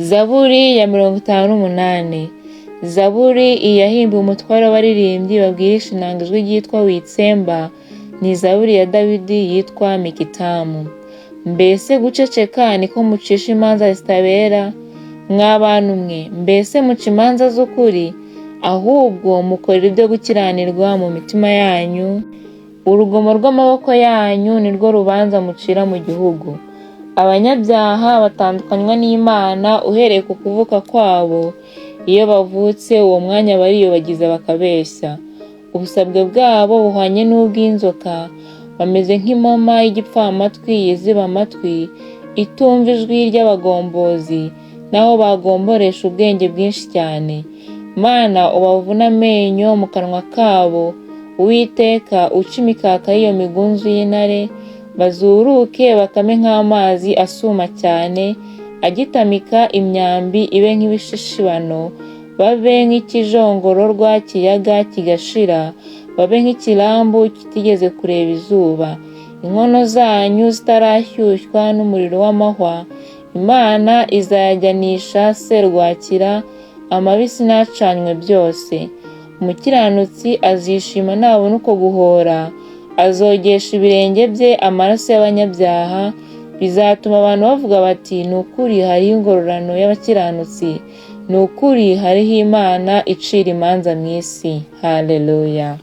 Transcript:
Zaburi ya 58. Zaburi iyahimbiwe umutware w'abaririmbyi babwirisha inanga ijwi ryitwa witsemba, ni Zaburi ya Dawidi yitwa Mikitamu. Mbese guceceka niko mucisha imanza zitabera? Mw'abantu mwe, mbese muca imanza z'ukuri? Ahubwo mukorera ibyo gukiranirwa mu mitima yanyu. Urugomo rw'amaboko yanyu nirwo rubanza mucira mu gihugu. Abanyabyaha batandukanywa n'Imana uhereye ku kuvuka kwabo. Iyo bavutse uwo mwanya bariyobagiza bakabeshya. Ubusabwe bwabo buhwanye n'ubw'inzoka, bameze nk'impoma y'igipfamatwi yiziba amatwi, itumva ijwi ry'abagombozi, naho bagomboresha ubwenge bwinshi cyane. Mana ubavuna amenyo mu kanwa kabo, Uwiteka uca imikaka y'iyo migunzu y'intare, bazuruke bakame nk'amazi asuma cyane, agitamika imyambi ibe nk'ibishishibano, babe nk'ikijongororwa kiyaga kigashira, babe nk'ikirambu kitigeze kureba izuba. Inkono zanyu zitarashyushywa n'umuriro w'amahwa, Imana izayajyanisha serwakira, amabisi n'acanywe byose. Umukiranutsi azishima nabona uko guhora, azogesha ibirenge bye amaraso y'abanyabyaha, bizatuma abantu bavuga bati ni ukuri hariho ingororano y'abakiranutsi, ni ukuri hariho Imana icira imanza mu isi. Haleluya.